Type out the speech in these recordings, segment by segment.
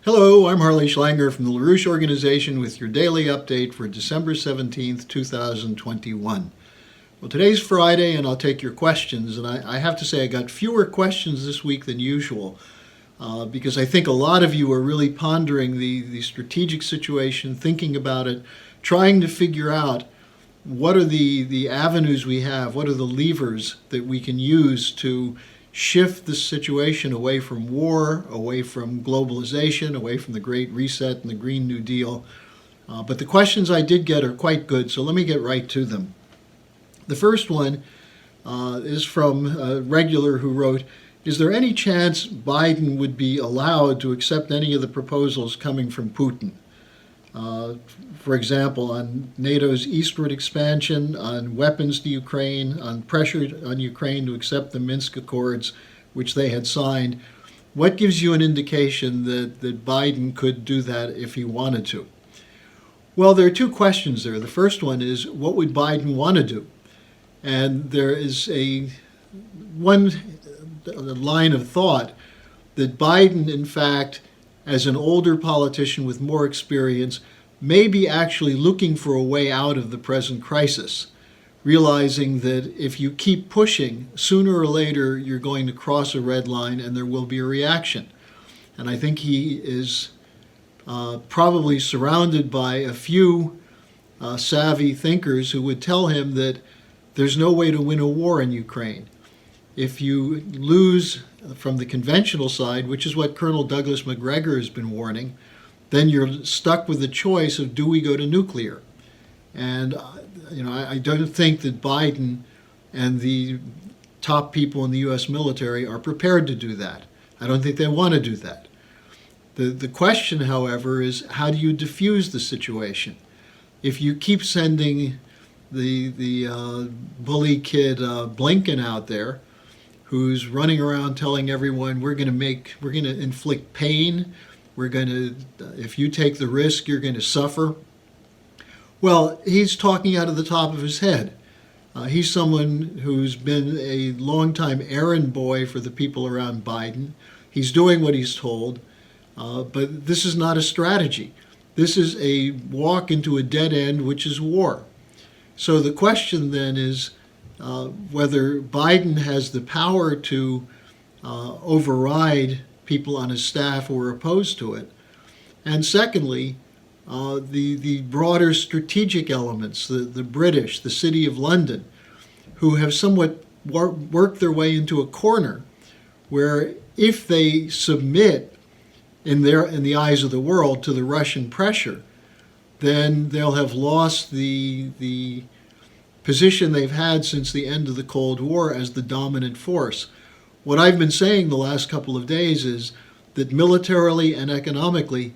Hello, I'm Harley Schlanger from the LaRouche Organization with your daily update for December 17th, 2021. Well, today's Friday and I'll take your questions, and I have to say I got fewer questions this week than usual because I think a lot of you are really pondering the strategic situation, thinking about it, trying to figure out what are the avenues we have, what are the levers that we can use to shift the situation away from war, away from globalization, away from the Great Reset and the Green New Deal. But the questions I did get are quite good, so let me get right to them. The first one is from a regular who wrote, is there any chance Biden would be allowed to accept any of the proposals coming from Putin? For example, on NATO's eastward expansion, on weapons to Ukraine, on pressure on Ukraine to accept the Minsk Accords, which they had signed. What gives you an indication that Biden could do that if he wanted to? Well, there are two questions there. The first one is, what would Biden want to do? And there is one line of thought that Biden, in fact, as an older politician with more experience, may be actually looking for a way out of the present crisis, realizing that if you keep pushing, sooner or later you're going to cross a red line and there will be a reaction. And I think he is probably surrounded by a few savvy thinkers who would tell him that there's no way to win a war in Ukraine. If you lose from the conventional side, which is what Colonel Douglas Macgregor has been warning, then you're stuck with the choice of, do we go to nuclear? And I don't think that Biden and the top people in the U.S. military are prepared to do that. I don't think they want to do that. The question, however, is how do you diffuse the situation? If you keep sending the bully kid Blinken out there, who's running around telling everyone we're going to inflict pain, if you take the risk, you're going to suffer. Well, he's talking out of the top of his head. He's someone who's been a longtime errand boy for the people around Biden. He's doing what he's told, but this is not a strategy. This is a walk into a dead end, which is war. So the question then is whether Biden has the power to override people on his staff who are opposed to it. And secondly, the broader strategic elements, the British, the City of London, who have somewhat worked their way into a corner where if they submit in the eyes of the world to the Russian pressure, then they'll have lost the position they've had since the end of the Cold War as the dominant force. What I've been saying the last couple of days is that militarily and economically,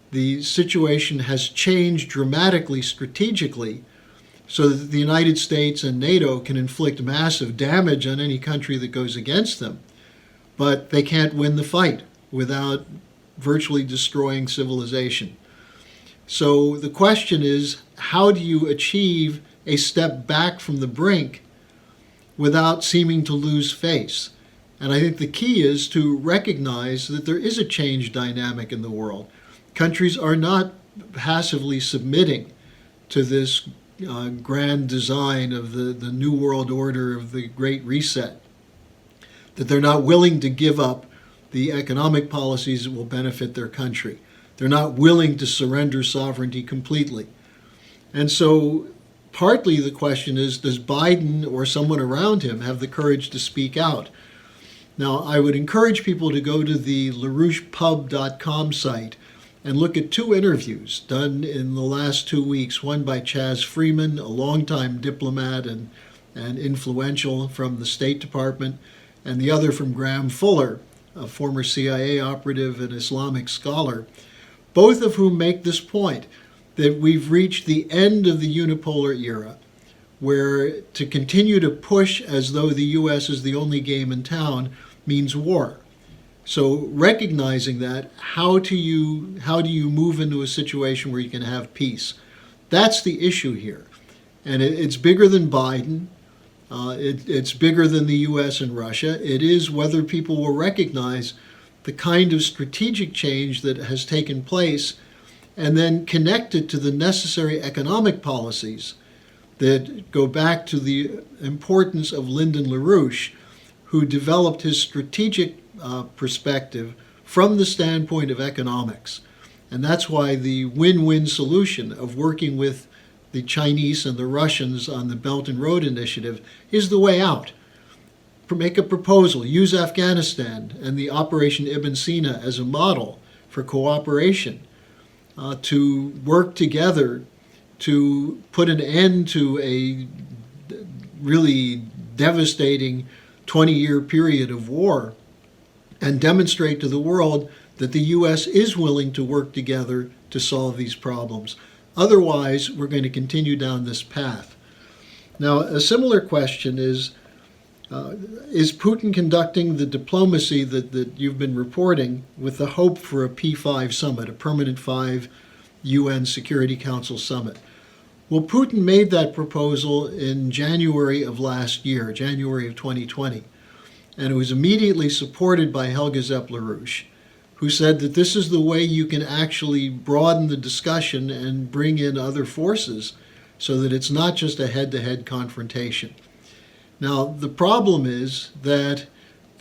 the situation has changed dramatically strategically so that the United States and NATO can inflict massive damage on any country that goes against them, but they can't win the fight without virtually destroying civilization. So the question is, how do you achieve a step back from the brink without seeming to lose face? And I think the key is to recognize that there is a change dynamic in the world. Countries are not passively submitting to this grand design of the New World Order, of the Great Reset, that they're not willing to give up the economic policies that will benefit their country. They're not willing to surrender sovereignty completely. And so partly the question is, does Biden or someone around him have the courage to speak out? Now, I would encourage people to go to the LaRouchePub.com site and look at two interviews done in the last 2 weeks, one by Chaz Freeman, a longtime diplomat and influential from the State Department, and the other from Graham Fuller, a former CIA operative and Islamic scholar, both of whom make this point, that we've reached the end of the unipolar era, where to continue to push as though the U.S. is the only game in town means war. So recognizing that, how do you move into a situation where you can have peace? That's the issue here. And it's bigger than Biden. It's bigger than the U.S. and Russia. It is whether people will recognize the kind of strategic change that has taken place and then connect it to the necessary economic policies that go back to the importance of Lyndon LaRouche, who developed his strategic perspective from the standpoint of economics. And that's why the win-win solution of working with the Chinese and the Russians on the Belt and Road Initiative is the way out. Make a proposal, use Afghanistan and the Operation Ibn Sina as a model for cooperation to work together to put an end to a really devastating 20-year period of war and demonstrate to the world that the U.S. is willing to work together to solve these problems. Otherwise, we're going to continue down this path. Now, a similar question is Putin conducting the diplomacy that you've been reporting with the hope for a P5 summit, a permanent 5 UN Security Council summit? Well, Putin made that proposal in January of last year, January of 2020, and it was immediately supported by Helga Zepp-LaRouche, who said that this is the way you can actually broaden the discussion and bring in other forces so that it's not just a head-to-head confrontation. Now, the problem is that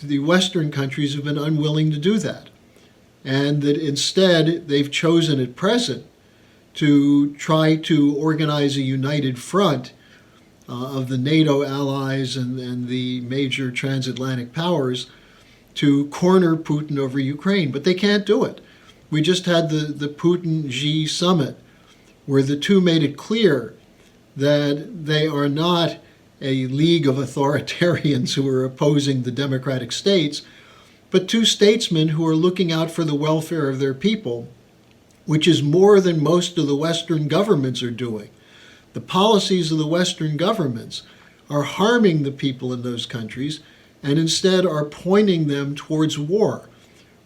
the Western countries have been unwilling to do that, and that instead they've chosen at present to try to organize a united front of the NATO allies and the major transatlantic powers to corner Putin over Ukraine. But they can't do it. We just had the Putin-Xi summit, where the two made it clear that they are not a league of authoritarians who are opposing the democratic states, but two statesmen who are looking out for the welfare of their people, which is more than most of the Western governments are doing. The policies of the Western governments are harming the people in those countries and instead are pointing them towards war,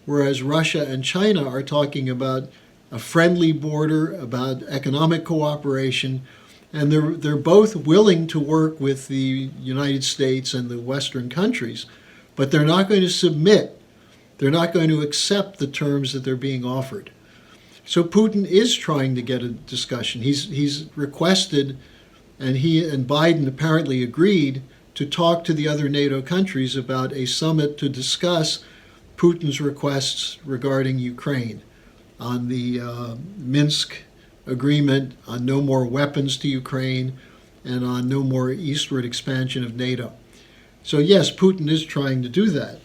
whereas Russia and China are talking about a friendly border, about economic cooperation, and they're both willing to work with the United States and the Western countries, but they're not going to submit. They're not going to accept the terms that they're being offered. So Putin is trying to get a discussion. He's requested, and he and Biden apparently agreed, to talk to the other NATO countries about a summit to discuss Putin's requests regarding Ukraine on the Minsk agreement, on no more weapons to Ukraine, and on no more eastward expansion of NATO. So yes, Putin is trying to do that.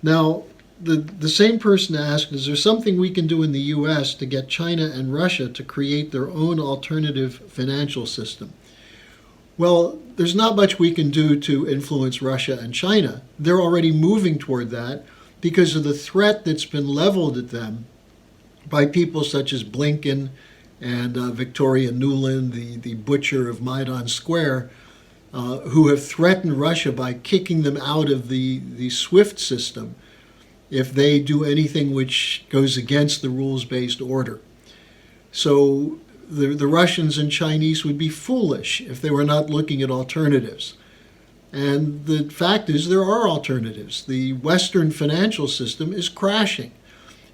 Now, the same person asked, is there something we can do in the U.S. to get China and Russia to create their own alternative financial system? Well, there's not much we can do to influence Russia and China. They're already moving toward that because of the threat that's been leveled at them by people such as Blinken and Victoria Nuland, the butcher of Maidan Square, who have threatened Russia by kicking them out of the SWIFT system if they do anything which goes against the rules-based order. So the Russians and Chinese would be foolish if they were not looking at alternatives. And the fact is there are alternatives. The Western financial system is crashing.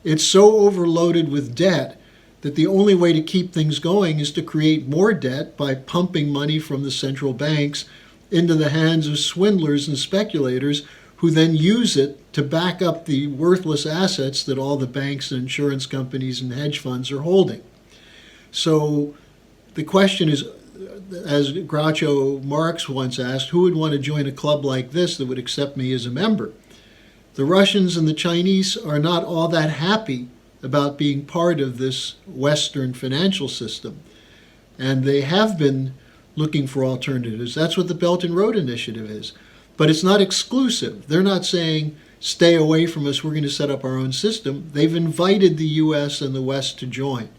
It's so overloaded with debt that the only way to keep things going is to create more debt by pumping money from the central banks into the hands of swindlers and speculators who then use it to back up the worthless assets that all the banks and insurance companies and hedge funds are holding. So the question is, as Groucho Marx once asked, who would want to join a club like this that would accept me as a member? The Russians and the Chinese are not all that happy about being part of this Western financial system. And they have been looking for alternatives. That's what the Belt and Road Initiative is. But it's not exclusive. They're not saying, stay away from us, we're going to set up our own system. They've invited the U.S. and the West to join.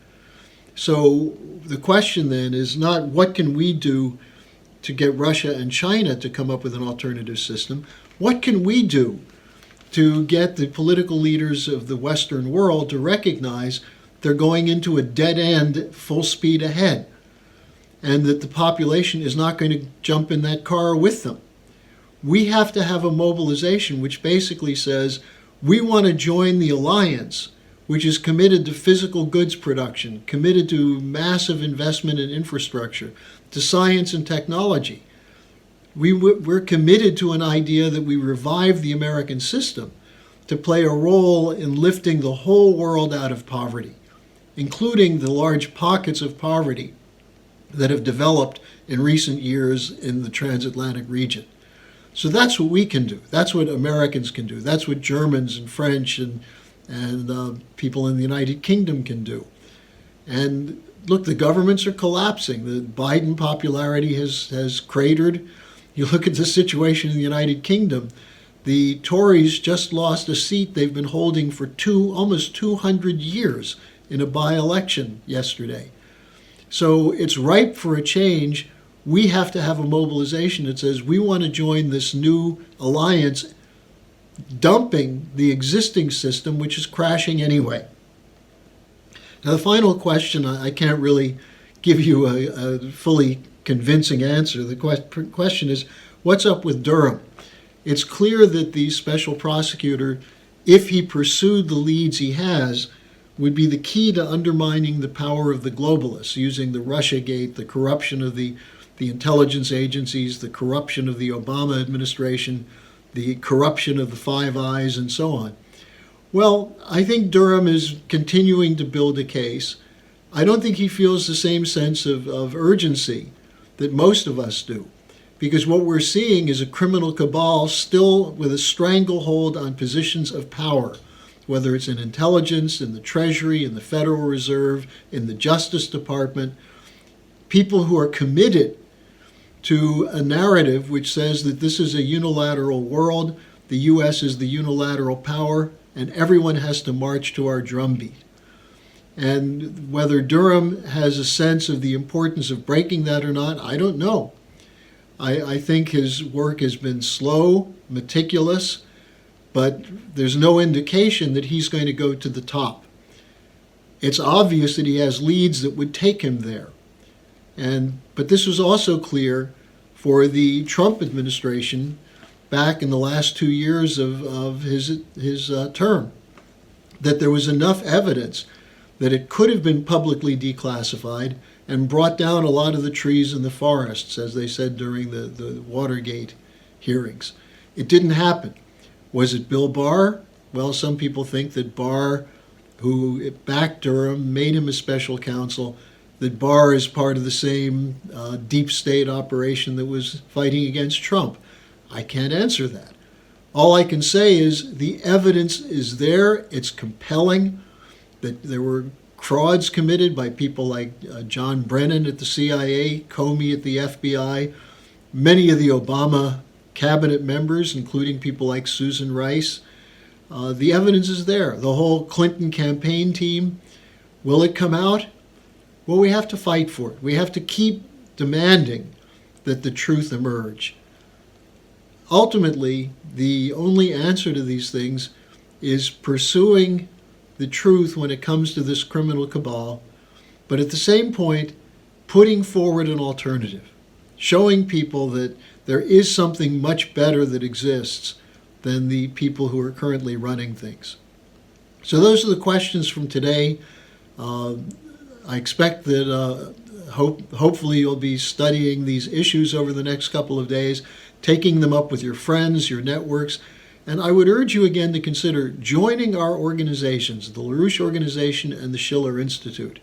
So the question then is not what can we do to get Russia and China to come up with an alternative system? What can we do to get the political leaders of the Western world to recognize they're going into a dead end, full speed ahead, and that the population is not going to jump in that car with them? We have to have a mobilization which basically says We want to join the alliance, which is committed to physical goods production, committed to massive investment in infrastructure, to science and technology. We're committed to an idea that we revive the American system to play a role in lifting the whole world out of poverty, including the large pockets of poverty that have developed in recent years in the transatlantic region. So that's what we can do. That's what Americans can do. That's what Germans and French and people in the United Kingdom can do. And look, the governments are collapsing. The Biden popularity has cratered. You look at the situation in the United Kingdom. The Tories just lost a seat they've been holding for almost 200 years in a by-election yesterday. So it's ripe for a change. We have to have a mobilization that says we want to join this new alliance, dumping the existing system, which is crashing anyway. Now, the final question, I can't really give you a fully convincing answer. The question is, what's up with Durham? It's clear that the special prosecutor, if he pursued the leads he has, would be the key to undermining the power of the globalists, using the Russiagate, the corruption of the intelligence agencies, the corruption of the Obama administration, the corruption of the Five Eyes, and so on. Well, I think Durham is continuing to build a case. I don't think he feels the same sense of urgency that most of us do, because what we're seeing is a criminal cabal still with a stranglehold on positions of power, whether it's in intelligence, in the Treasury, in the Federal Reserve, in the Justice Department, people who are committed to a narrative which says that this is a unilateral world, the U.S. is the unilateral power, and everyone has to march to our drumbeat. And whether Durham has a sense of the importance of breaking that or not, I don't know. I think his work has been slow, meticulous, but there's no indication that he's going to go to the top. It's obvious that he has leads that would take him there. But this was also clear for the Trump administration back in the last 2 years of his term, that there was enough evidence that it could have been publicly declassified and brought down a lot of the trees in the forests, as they said during the Watergate hearings. It didn't happen. Was it Bill Barr? Well, some people think that Barr, who backed Durham, made him a special counsel, that Barr is part of the same deep state operation that was fighting against Trump. I can't answer that. All I can say is the evidence is there. It's compelling that there were frauds committed by people like John Brennan at the CIA, Comey at the FBI, many of the Obama cabinet members, including people like Susan Rice. The evidence is there. The whole Clinton campaign team. Will it come out? Well, we have to fight for it. We have to keep demanding that the truth emerge. Ultimately, the only answer to these things is pursuing the truth when it comes to this criminal cabal, but at the same point, putting forward an alternative, showing people that there is something much better that exists than the people who are currently running things. So those are the questions from today. I expect that hopefully you'll be studying these issues over the next couple of days, taking them up with your friends, your networks. And I would urge you again to consider joining our organizations, the LaRouche Organization and the Schiller Institute.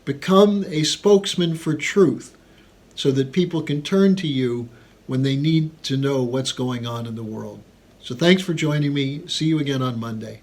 Become a spokesman for truth so that people can turn to you when they need to know what's going on in the world. So thanks for joining me. See you again on Monday.